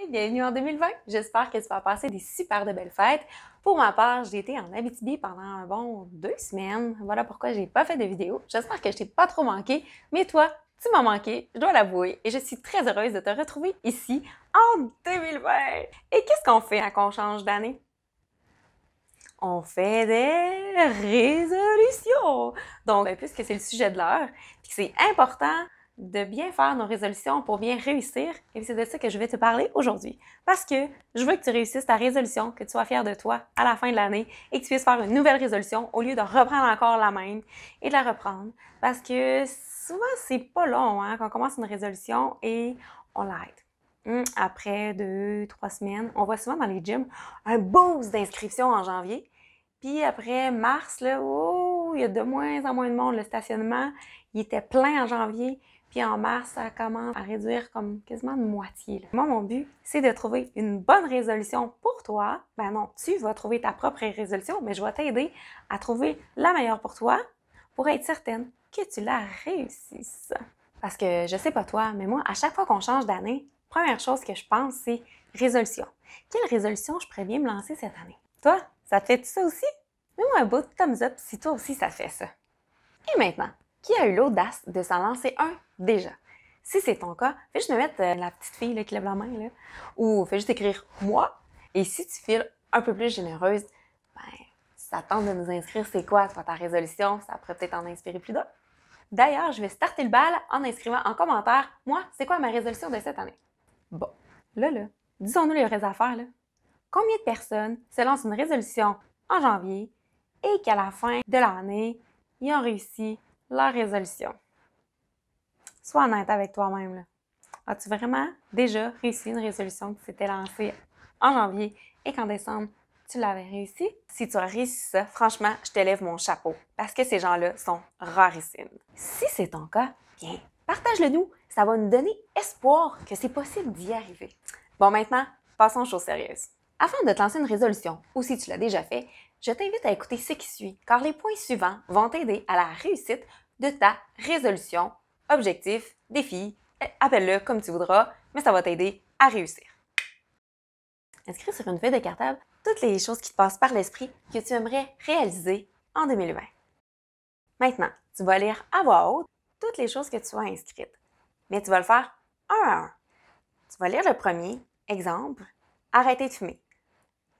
Et bienvenue en 2020! J'espère que tu vas passer des super de belles fêtes. Pour ma part, j'ai été en Abitibi pendant un bon 2 semaines. Voilà pourquoi j'ai pas fait de vidéo. J'espère que je t'ai pas trop manqué, mais toi, tu m'as manqué, je dois l'avouer, et je suis très heureuse de te retrouver ici en 2020! Et qu'est-ce qu'on fait quand on change d'année? On fait des résolutions! Donc, puisque c'est le sujet de l'heure, puis que c'est important de bien faire nos résolutions pour bien réussir, et c'est de ça que je vais te parler aujourd'hui. Parce que je veux que tu réussisses ta résolution, que tu sois fier de toi à la fin de l'année et que tu puisses faire une nouvelle résolution au lieu de reprendre encore la même et de la reprendre. Parce que souvent, c'est pas long quand on commence une résolution et on l'arrête. Après 2-3 semaines, on voit souvent dans les gyms un boost d'inscription en janvier. Puis après mars, là, il y a de moins en moins de monde. Le stationnement, il était plein en janvier. Puis en mars, ça commence à réduire comme quasiment de moitié. Là. Moi, mon but, c'est de trouver une bonne résolution pour toi. Ben non, tu vas trouver ta propre résolution, mais je vais t'aider à trouver la meilleure pour toi pour être certaine que tu la réussisses. Parce que je sais pas toi, mais moi, à chaque fois qu'on change d'année, première chose que je pense, c'est résolution. Quelle résolution je pourrais bien me lancer cette année? Toi, ça te fait ça aussi? Mets-moi un beau thumbs up si toi aussi ça te fait ça. Et maintenant, qui a eu l'audace de s'en lancer un déjà? Si c'est ton cas, fais juste me mettre la petite fille là, qui lève la main, là, ou fais juste écrire « moi ». Et si tu files un peu plus généreuse, ben, ça tente de nous inscrire c'est quoi toi, ta résolution, ça pourrait peut-être en inspirer plus d'autres. D'ailleurs, je vais starter le bal en inscrivant en commentaire « moi, c'est quoi ma résolution de cette année? » Bon, là, disons-nous les vraies affaires, là. Combien de personnes se lancent une résolution en janvier et qu'à la fin de l'année, ils ont réussi leur résolution? Sois honnête avec toi-même. Là. As-tu vraiment déjà réussi une résolution qui s'était lancée en janvier et qu'en décembre, tu l'avais réussi? Si tu as réussi ça, franchement, je te lève mon chapeau parce que ces gens-là sont rarissimes. Si c'est ton cas, bien, partage-le nous. Ça va nous donner espoir que c'est possible d'y arriver. Bon, maintenant, passons aux choses sérieuses. Afin de te lancer une résolution, ou si tu l'as déjà fait, je t'invite à écouter ce qui suit, car les points suivants vont t'aider à la réussite de ta résolution, objectif, défi, appelle-le comme tu voudras, mais ça va t'aider à réussir. Inscris sur une feuille de cartable toutes les choses qui te passent par l'esprit que tu aimerais réaliser en 2020. Maintenant, tu vas lire à voix haute toutes les choses que tu as inscrites, mais tu vas le faire un à un. Tu vas lire le premier, exemple, arrêter de fumer.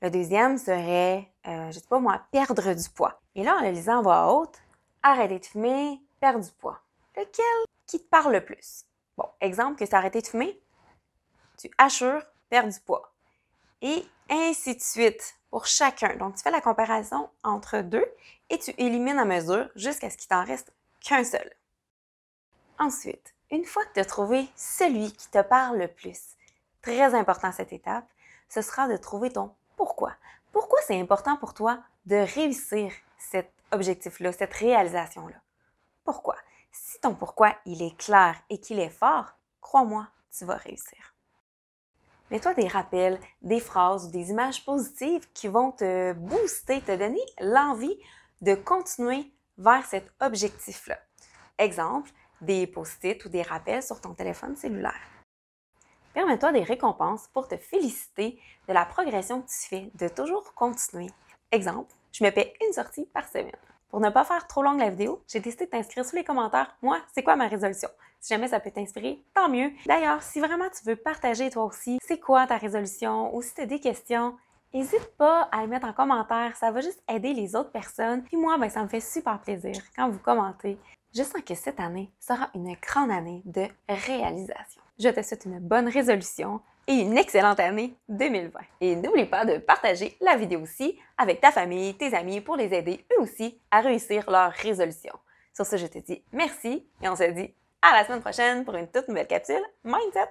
Le deuxième serait, je sais pas moi, perdre du poids. Et là, en le lisant à voix haute, arrêter de fumer, perdre du poids. Lequel qui te parle le plus? Bon, exemple que c'est arrêter de fumer, tu assures perdre du poids. Et ainsi de suite pour chacun. Donc, tu fais la comparaison entre deux et tu élimines à mesure jusqu'à ce qu'il t'en reste qu'un seul. Ensuite, une fois que tu as trouvé celui qui te parle le plus, très important cette étape, ce sera de trouver ton pourquoi. Pourquoi c'est important pour toi de réussir cet objectif-là, cette réalisation-là? Pourquoi? Si ton pourquoi, il est clair et qu'il est fort, crois-moi, tu vas réussir. Mets-toi des rappels, des phrases ou des images positives qui vont te booster, te donner l'envie de continuer vers cet objectif-là. Exemple, des post-it ou des rappels sur ton téléphone cellulaire. Permets-toi des récompenses pour te féliciter de la progression que tu fais, de toujours continuer. Exemple, je me paie une sortie par semaine. Pour ne pas faire trop longue la vidéo, j'ai décidé de t'inscrire sous les commentaires. Moi, c'est quoi ma résolution? Si jamais ça peut t'inspirer, tant mieux. D'ailleurs, si vraiment tu veux partager toi aussi, c'est quoi ta résolution ou si tu as des questions, n'hésite pas à les mettre en commentaire. Ça va juste aider les autres personnes. Puis moi, ça me fait super plaisir quand vous commentez. Je sens que cette année sera une grande année de réalisation. Je te souhaite une bonne résolution et une excellente année 2020. Et n'oublie pas de partager la vidéo aussi avec ta famille, tes amis pour les aider eux aussi à réussir leur résolution. Sur ce, je te dis merci et on se dit à la semaine prochaine pour une toute nouvelle capsule Mindset.